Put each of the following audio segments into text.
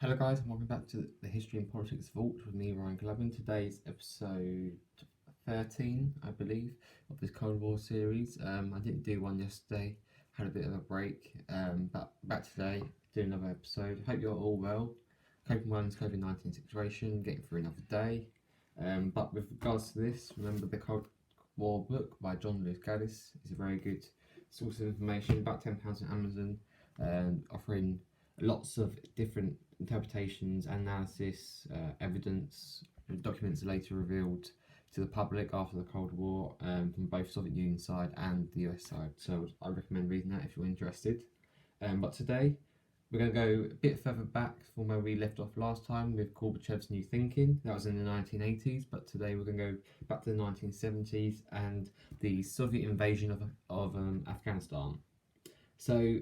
Hello guys, and welcome back to the History and Politics Vault with me, Ryan Glavin. Today's episode 13, I believe, of this Cold War series. I didn't do one yesterday, had a bit of a break, but back today, do another episode. Hope you're all well. Coping well in this COVID-19 situation, getting through another day. But with regards to this, remember the Cold War book by John Lewis Gaddis is a very good source of information, about £10 on Amazon, offering lots of different interpretations, analysis, evidence, documents later revealed to the public after the Cold War from both Soviet Union side and the US side. So I recommend reading that if you're interested. But today we're going to go a bit further back from where we left off last time with Gorbachev's New Thinking. That was in the 1980s, but today we're going to go back to the 1970s and the Soviet invasion of Afghanistan. So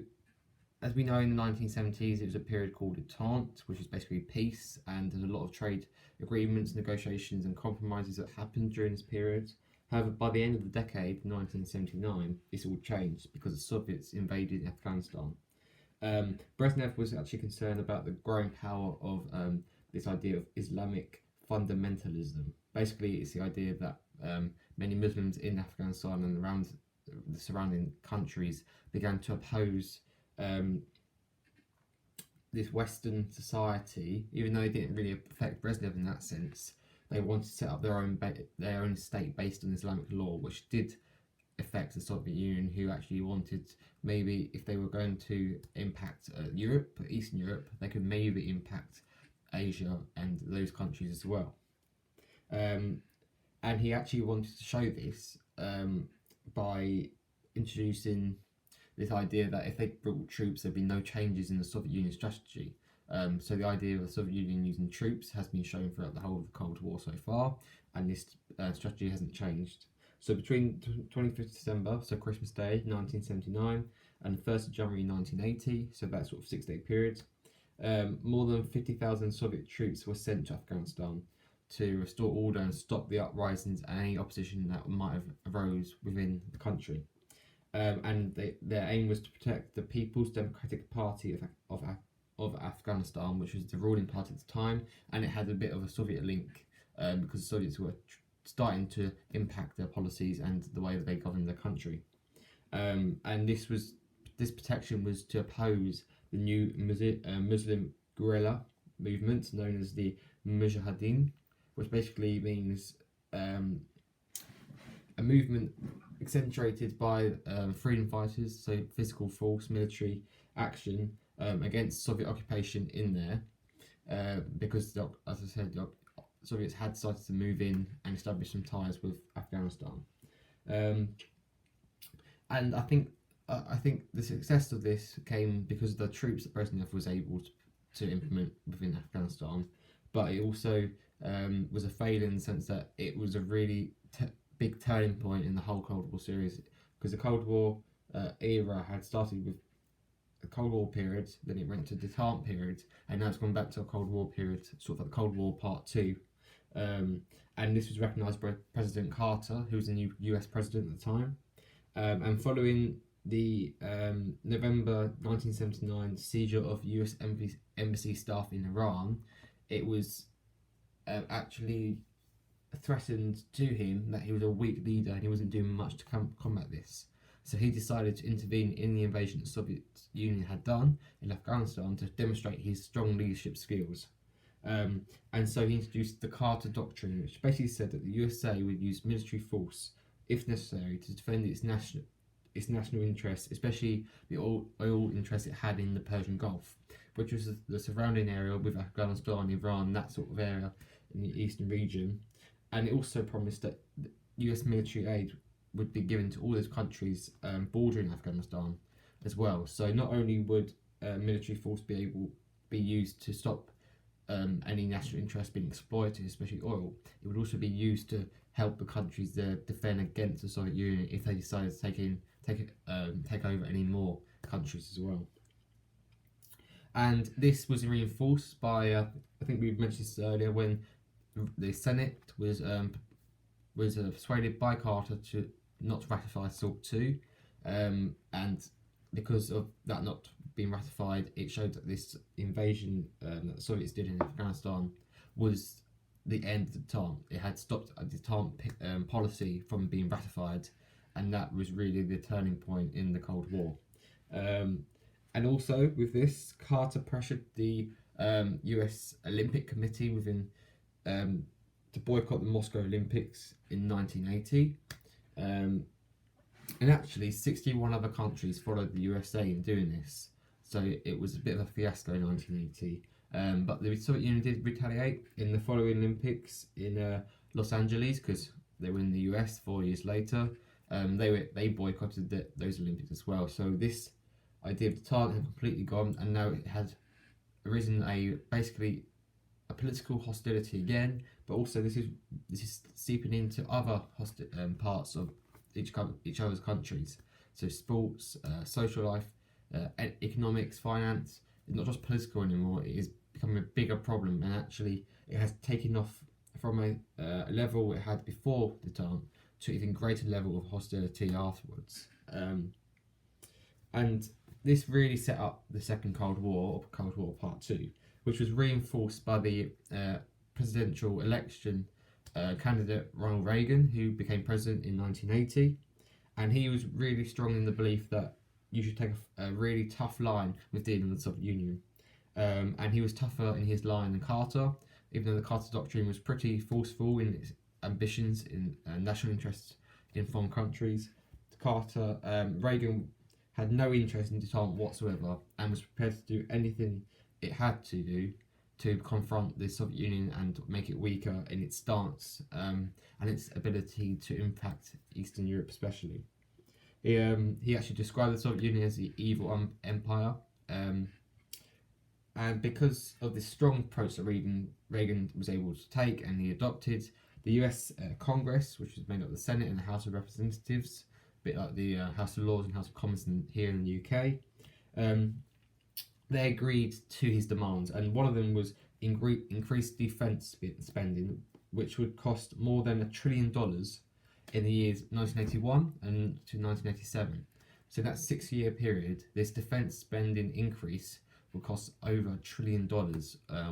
as we know, in the 1970s, it was a period called Detente, which is basically peace, and there's a lot of trade agreements, negotiations, and compromises that happened during this period. However, by the end of the decade, 1979, this all changed because the Soviets invaded Afghanistan. Brezhnev was actually concerned about the growing power of this idea of Islamic fundamentalism. Basically, it's the idea that many Muslims in Afghanistan and around the surrounding countries began to oppose this Western society, even though it didn't really affect Brezhnev in that sense. They wanted to set up their own state based on Islamic law, which did affect the Soviet Union, who actually wanted, maybe if they were going to impact Europe, Eastern Europe, they could maybe impact Asia and those countries as well. And he actually wanted to show this by introducing this idea that if they brought troops, there'd be no changes in the Soviet Union strategy. So the idea of the Soviet Union using troops has been shown throughout the whole of the Cold War so far, and this strategy hasn't changed. So between 25th December, so Christmas Day 1979, and the 1st of January 1980, so that sort of 6-day period, more than 50,000 Soviet troops were sent to Afghanistan to restore order and stop the uprisings and any opposition that might have arose within the country. And their aim was to protect the People's Democratic Party of Afghanistan, which was the ruling party at the time, and it had a bit of a Soviet link because the Soviets were starting to impact their policies and the way that they governed the country. And this protection was to oppose the new Muslim guerrilla movement known as the Mujahideen, which basically means a movement accentuated by freedom fighters, so physical force, military action against Soviet occupation in there, because, as I said, the Soviets had decided to move in and establish some ties with Afghanistan. And I think the success of this came because of the troops that Brezhnev was able to implement within Afghanistan, but it also was a failure in the sense that it was a really big turning point in the whole Cold War series, because the Cold War era had started with the Cold War period, then it went to Detente period, and now it's gone back to a Cold War period, sort of like the Cold War Part 2. And this was recognised by President Carter, who was the new US president at the time. And following the November 1979 seizure of US embassy staff in Iran, it was actually threatened to him that he was a weak leader and he wasn't doing much to combat this. So he decided to intervene in the invasion the Soviet Union had done in Afghanistan to demonstrate his strong leadership skills. And so he introduced the Carter Doctrine, which basically said that the USA would use military force, if necessary, to defend its national interests, especially the oil interests it had in the Persian Gulf, which was the surrounding area with Afghanistan, Iran, that sort of area in the eastern region. And it also promised that US military aid would be given to all those countries bordering Afghanistan as well. So not only would military force be used to stop any national interest being exploited, especially oil, it would also be used to help the countries there defend against the Soviet Union if they decided to take over any more countries as well. And this was reinforced by, I think we mentioned this earlier, when the Senate was persuaded by Carter to not ratify SALT II, and because of that not being ratified, it showed that this invasion that the Soviets did in Afghanistan was the end of the Detente. It had stopped a Detente policy from being ratified, and that was really the turning point in the Cold War. And also with this, Carter pressured the US Olympic Committee to boycott the Moscow Olympics in 1980. And actually 61 other countries followed the USA in doing this, so it was a bit of a fiasco in 1980. But the Soviet Union did retaliate in the following Olympics in Los Angeles, because they were in the US 4 years later. They boycotted those Olympics as well. So this idea of detente had completely gone, and now it had arisen basically a political hostility again. But also this is seeping into other parts of each other's countries. So sports, social life, economics, finance. It's not just political anymore. It is becoming a bigger problem, and actually it has taken off from a level it had before the detente to even greater level of hostility afterwards. And this really set up the Second Cold War, or Cold War Part 2, which was reinforced by the presidential election candidate Ronald Reagan, who became president in 1980. And he was really strong in the belief that you should take a really tough line with dealing with the Soviet Union. And he was tougher in his line than Carter, even though the Carter Doctrine was pretty forceful in its ambitions in national interests in foreign countries. Reagan had no interest in detente whatsoever, and was prepared to do anything it had to do to confront the Soviet Union and make it weaker in its stance and its ability to impact Eastern Europe especially. He actually described the Soviet Union as the evil empire, and because of this strong approach that Reagan was able to take and he adopted, the US Congress, which was made up of the Senate and the House of Representatives, a bit like the House of Lords and House of Commons here in the UK, they agreed to his demands, and one of them was increased defence spending, which would cost more than $1 trillion in the years 1981 and to 1987. So that 6-year period, this defence spending increase would cost over $1 trillion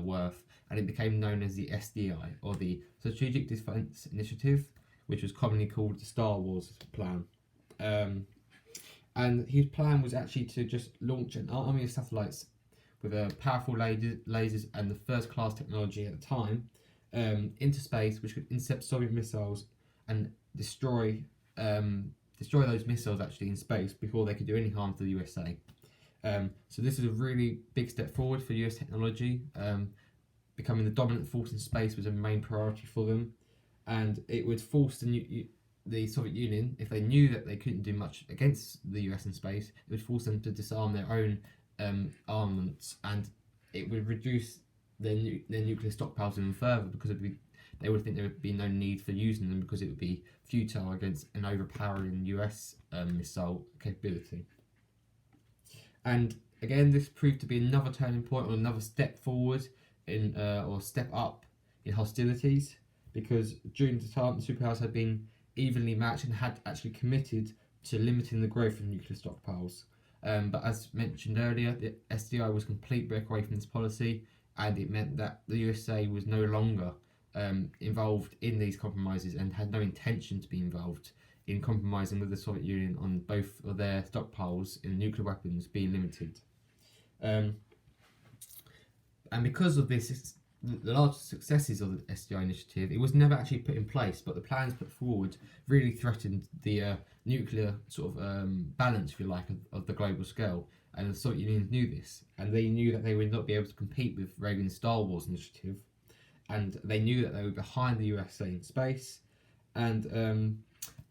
worth, and it became known as the SDI, or the Strategic Defence Initiative, which was commonly called the Star Wars plan. And his plan was actually to just launch an army of satellites with powerful lasers and the first-class technology at the time into space, which could intercept Soviet missiles and destroy those missiles actually in space before they could do any harm to the USA. So this is a really big step forward for US technology. Becoming the dominant force in space was a main priority for them, and it would force the Soviet Union, if they knew that they couldn't do much against the US in space, it would force them to disarm their own armaments, and it would reduce their nuclear stockpiles even further, because they would think there would be no need for using them, because it would be futile against an overpowering US missile capability. And again, this proved to be another turning point, or another step forward or step up in hostilities, because during the time the superpowers had been evenly matched and had actually committed to limiting the growth of nuclear stockpiles. But as mentioned earlier, the SDI was a complete break away from this policy, and it meant that the USA was no longer involved in these compromises and had no intention to be involved in compromising with the Soviet Union on both of their stockpiles in nuclear weapons being limited. And because of this, the large successes of the SDI initiative, it was never actually put in place, but the plans put forward really threatened the nuclear sort of balance, if you like, of the global scale. And the Soviet Union knew this, and they knew that they would not be able to compete with Reagan's Star Wars initiative, and they knew that they were behind the USA in space, and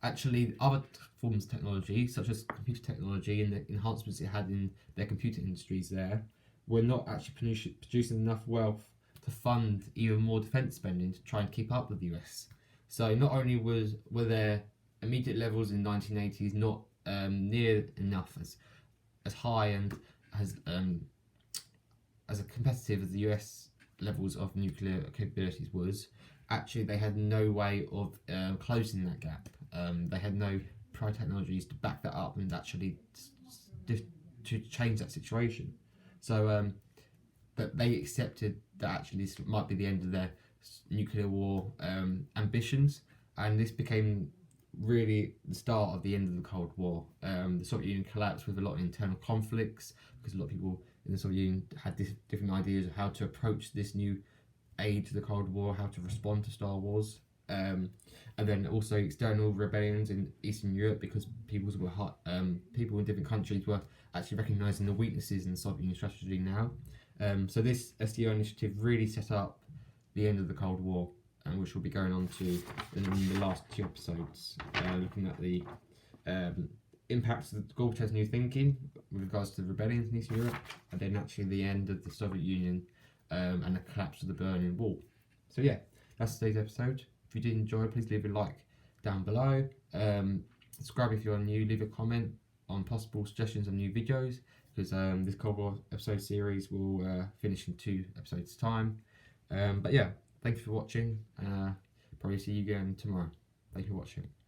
actually other forms of technology, such as computer technology and the enhancements it had in their computer industries there, were not actually producing enough wealth to fund even more defence spending to try and keep up with the US. So not only were their immediate levels in 1980s not near enough as high and as competitive as the US levels of nuclear capabilities was, actually they had no way of closing that gap. They had no prior technologies to back that up and actually to change that situation. So but they accepted that actually this might be the end of their nuclear war ambitions, and this became really the start of the end of the Cold War. The Soviet Union collapsed with a lot of internal conflicts because a lot of people in the Soviet Union had different ideas of how to approach this new aid to the Cold War, how to respond to Star Wars. And then also external rebellions in Eastern Europe because people in different countries were actually recognising the weaknesses in the Soviet Union strategy now. So this SDO initiative really set up the end of the Cold War, and which we'll be going on to in the last 2 episodes, looking at the impacts of Gorbachev's new thinking with regards to the rebellions in Eastern Europe, and then actually the end of the Soviet Union and the collapse of the Berlin Wall. So yeah, that's today's episode. If you did enjoy, please leave a like down below. Subscribe if you're new, leave a comment on possible suggestions on new videos, because this Cold War episode series will finish in 2 episodes time. But yeah, thank you for watching. Probably see you again tomorrow. Thank you for watching.